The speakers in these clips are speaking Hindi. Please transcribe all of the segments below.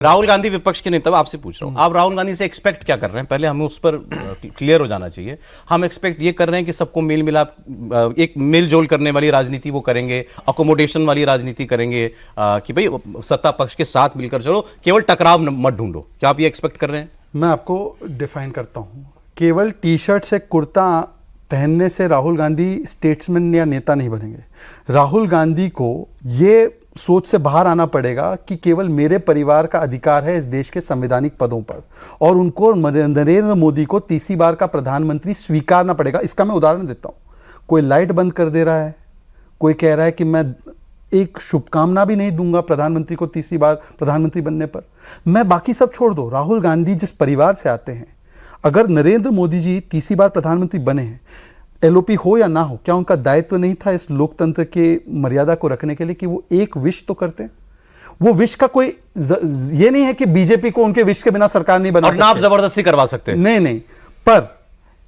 राहुल गांधी विपक्ष के नेता, आपसे पूछ रहा हूं, आप राहुल गांधी से एक्सपेक्ट क्या कर रहे हैं? पहले हमें उस पर क्लियर हो जाना चाहिए। हम एक्सपेक्ट ये कर रहे हैं कि सबको मेल मिलाप, एक मेल जोल करने वाली राजनीति वो करेंगे, अकोमोडेशन वाली राजनीति करेंगे, कि भाई सत्ता पक्ष के साथ मिलकर चलो, केवल टकराव मत ढूंढो। क्या आप ये एक्सपेक्ट कर रहे हैं? मैं आपको डिफाइन करता हूं, केवल टी शर्ट से कुर्ता पहनने से राहुल गांधी स्टेट्समैन या नेता नहीं बनेंगे। राहुल गांधी को ये सोच से बाहर आना पड़ेगा कि केवल मेरे परिवार का अधिकार है इस देश के संवैधानिक पदों पर, और उनको नरेंद्र मोदी को तीसरी बार का प्रधानमंत्री स्वीकारना पड़ेगा। इसका मैं उदाहरण देता हूं। कोई लाइट बंद कर दे रहा है, कोई कह रहा है कि मैं एक शुभकामना भी नहीं दूंगा प्रधानमंत्री को तीसरी बार प्रधानमंत्री बनने पर। मैं बाकी सब छोड़ दो, राहुल गांधी जिस परिवार से आते हैं, अगर नरेंद्र मोदी जी तीसरी बार प्रधानमंत्री बने हैं, एलओपी हो या ना हो, क्या उनका दायित्व नहीं था इस लोकतंत्र के मर्यादा को रखने के लिए कि वो एक विश तो करते हैं? वो विश का कोई ये नहीं है कि बीजेपी को उनके विश के बिना सरकार नहीं बना सकते, आप जबरदस्ती करवा सकते हैं। नहीं, पर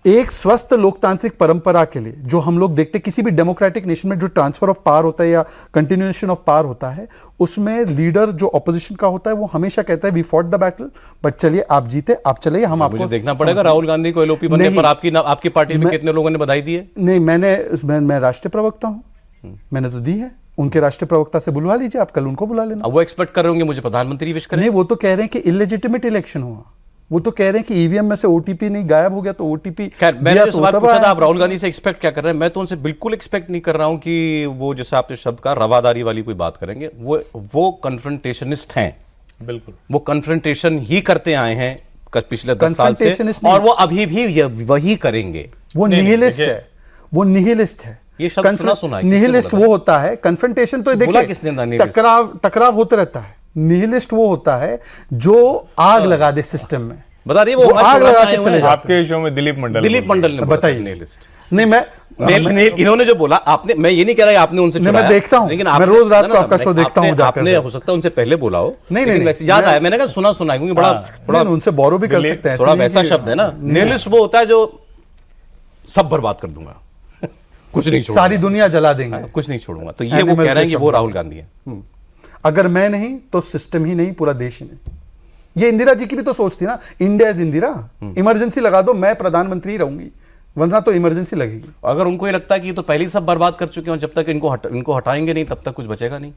एक स्वस्थ लोकतांत्रिक परंपरा के लिए जो हम लोग देखते, किसी भी डेमोक्रेटिक नेशन में जो ट्रांसफर ऑफ पावर होता है या कंटिन्यूएशन ऑफ पावर होता है, उसमें लीडर जो ऑपोजिशन का होता है वो हमेशा कहता है we fought the battle, but चलिए आप जीते, आप चलिए, हम आपको देखना पड़ेगा राहुल गांधी को एलओपी बनने पर आपकी पार्टी में कितने लोगों ने बधाई दी है? नहीं, मैं राष्ट्रीय प्रवक्ता हूं, मैंने तो दी है। उनके राष्ट्रीय प्रवक्ता से बुलवा लीजिए, आप कल उनको बुला लेना। अब वो एक्सपेक्ट कर रहे होंगे मुझे प्रधानमंत्री विश करें। नहीं, वो तो कह रहे हैं कि इलेजिटिमेट इलेक्शन हुआ। वो तो कह रहे हैं कि ईवीएम में से ओटीपी नहीं गायब हो गया, तो ओटीपी। मैंने जो सवाल पूछा था, आप राहुल गांधी से एक्सपेक्ट क्या कर रहे हैं? मैं तो उनसे बिल्कुल एक्सपेक्ट नहीं कर रहा हूं कि वो, जैसे आपने शब्द का रवादारी वाली कोई बात करेंगे। वो कन्फ्रंटेशनिस्ट हैं, बिल्कुल वो कन्फ्रंटेशन ही करते आए हैं पिछले 10 साल से, और वो अभी भी वही करेंगे। वो निहिलिस्ट है, वो निहिलिस्ट है। ये शब्द सुना है। निहिलिस्ट वो होता है, कन्फ्रंटेशन तो देखिए टकराव होता रहता है। निहिलिस्ट वो होता है जो आग लगा दे सिस्टम में। बता दिए, वो आग लगा के चले जाते। आपके शो में दिलीप मंडल ने बताइए निहिलिस्ट। नहीं, मैं इन्होंने जो बोला, आपने, मैं ये नहीं कह रहा आपने उनसे चुराया, मैं देखता हूं, लेकिन मैं रोज रात को आपका शो देखता हूं जाकर। आपने हो सकता है उनसे पहले बोला हो। नहीं, याद आया, मैंने कहा सुना क्योंकि बड़ा उनसे बोरो भी कर सकते हैं, थोड़ा वैसा शब्द है ना। निहिलिस्ट वो होता है जो सब बर्बाद कर दूंगा, कुछ नहीं छोड़ूंगा, सारी दुनिया जला देंगे, कुछ नहीं छोड़ूंगा। तो ये वो कह रहे हैं कि वो राहुल गांधी है। अगर मैं नहीं तो सिस्टम ही नहीं, पूरा देश ही नहीं। ये इंदिरा जी की भी तो सोच थी ना, इंडिया इज इंदिरा, इमरजेंसी लगा दो, मैं प्रधानमंत्री रहूंगी, वरना तो इमरजेंसी लगेगी। अगर उनको ये लगता है कि ये तो पहले ही सब बर्बाद कर चुके हैं, जब तक इनको हटाएंगे नहीं तब तक कुछ बचेगा नहीं,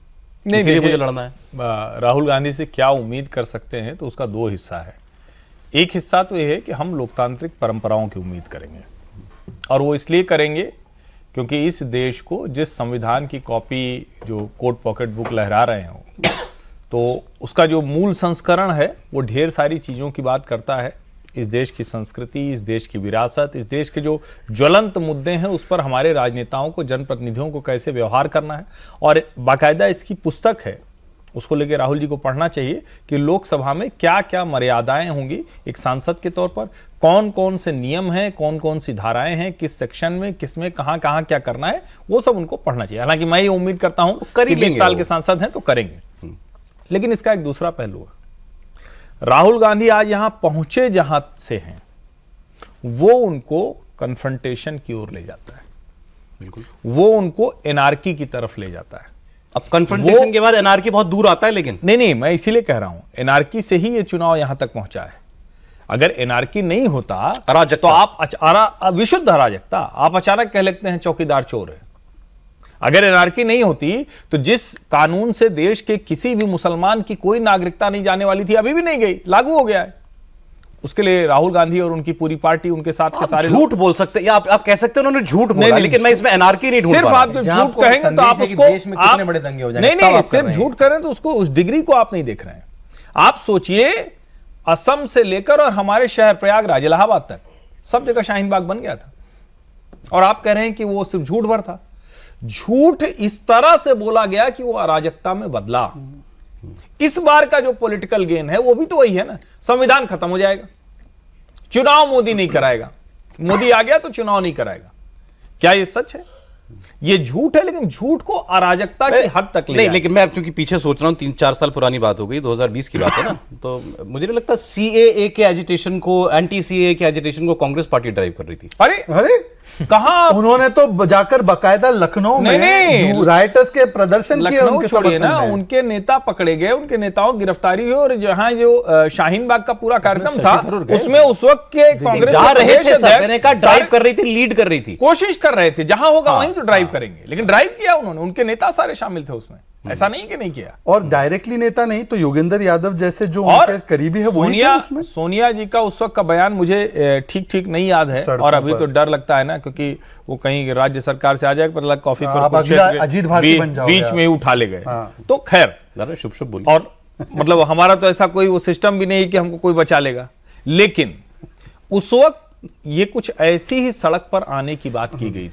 इसलिए मुझे लड़ना है। राहुल गांधी से क्या उम्मीद कर सकते हैं, तो उसका 2 हिस्सा है। एक हिस्सा तो यह है कि हम लोकतांत्रिक परंपराओं की उम्मीद करेंगे, और वो इसलिए करेंगे क्योंकि इस देश को जिस संविधान की कॉपी जो कोट पॉकेट बुक लहरा रहे हो, तो उसका जो मूल संस्करण है वो ढेर सारी चीज़ों की बात करता है। इस देश की संस्कृति, इस देश की विरासत, इस देश के जो ज्वलंत मुद्दे हैं उस पर हमारे राजनेताओं को, जनप्रतिनिधियों को कैसे व्यवहार करना है, और बाकायदा इसकी पुस्तक है, उसको लेके राहुल जी को पढ़ना चाहिए कि लोकसभा में क्या क्या मर्यादाएं होंगी एक सांसद के तौर पर, कौन कौन से नियम हैं, कौन कौन सी धाराएं हैं, किस सेक्शन में, किस में कहां कहां क्या करना है, वो सब उनको पढ़ना चाहिए। हालांकि मैं ये उम्मीद करता हूं कि 20 साल के सांसद हैं तो करेंगे। लेकिन इसका एक दूसरा पहलू है। राहुल गांधी आज यहां पहुंचे जहां से हैं, वो उनको कन्फ्रंटेशन की ओर ले जाता है, बिल्कुल वो उनको एनार्की की तरफ ले जाता है। अब कन्फ्रंटेशन के बाद एनार्की बहुत दूर आता है, लेकिन नहीं, मैं इसीलिए कह रहा हूं, एनार्की से ही ये चुनाव यहां तक पहुंचा है। अगर एनार्की नहीं होता, तो आप विशुद्ध अराजकता, आप अचानक कह लगते हैं चौकीदार चोर है। अगर एनार्की नहीं होती तो जिस कानून से देश के किसी भी मुसलमान की कोई नागरिकता नहीं जाने वाली थी, अभी भी नहीं गई, लागू हो गया है, उसके लिए राहुल गांधी और उनकी पूरी पार्टी, उनके साथ के सारे झूठ बोल सकते हैं, आप कह सकते हैं उन्होंने झूठ बोला, लेकिन मैं इसमें एनार्की नहीं ढूंढ सिर्फ आप जो झूठ कहेंगे तो आप उसको, देश में कितने बड़े दंगे हो जाएंगे। नहीं, सिर्फ झूठ करें तो उसको, उस डिग्री को आप नहीं देख रहे हैं। आप सोचिए, असम से लेकर और हमारे शहर प्रयागराज, इलाहाबाद तक सब जगह शाहीन बाग बन गया था, और आप कह रहे हैं कि वो सिर्फ झूठ भर था। झूठ इस तरह से बोला गया कि वो अराजकता में बदला। इस बार का जो पॉलिटिकल गेन है वो भी तो वही है ना, संविधान खत्म हो जाएगा, चुनाव मोदी नहीं कराएगा, मोदी आ गया तो चुनाव नहीं कराएगा। क्या ये सच है? ये झूठ है, लेकिन झूठ को अराजकता की हद तक ले नहीं, लेकिन मैं क्योंकि पीछे सोच रहा हूं, 3-4 साल पुरानी बात हो गई, 2020 की बात है ना, तो मुझे नहीं लगता सीएए के एजिटेशन को, एंटी सीएए के एजिटेशन को कांग्रेस पार्टी ड्राइव कर रही थी। अरे कहाँ उन्होंने तो जाकर बकायदा लखनऊ नहीं, में राइटर्स के प्रदर्शन किए लखनऊ उनके छोड़िए ना, समर्थन में। उनके नेता पकड़े गए, उनके नेताओं की गिरफ्तारी हुई, और जहां जो शाहीन बाग का पूरा कार्यक्रम था उसमें उस वक्त के कांग्रेस जा के रहे थे प्रदेश सब, अध्यक्ष मैंने कहा ड्राइव कर रही थी, लीड कर रही थी, कोशिश कर रहे थे, जहां होगा वहीं तो ड्राइव करेंगे, लेकिन ड्राइव किया उन्होंने, उनके नेता सारे शामिल थे उसमें, ऐसा नहीं कि नहीं किया। और डायरेक्टली नेता नहीं तो योगेंद्र यादव जैसे जो और उनके करीबी है वही थे सोनिया उसमें। सोनिया जी का उस वक्त का बयान मुझे ठीक ठीक नहीं याद है, सड़कों और अभी पर। तो डर लगता है ना, क्योंकि वो कहीं राज्य सरकार से आ जाएगा, पता लगा कॉफी पर आप कुछ अगला क्षेत्र अजीत भारती बन जाओगे बीच आप। में ही उठा ले गए। हाँ। तो खैर, अरे शुभ शुभ बोलिए। और मतलब हमारा तो ऐसा कोई वो सिस्टम भी नहीं कि हमको कोई बचा लेगा, लेकिन उस वक्त ये कुछ ऐसी ही सड़क पर आने की बात की गई थी।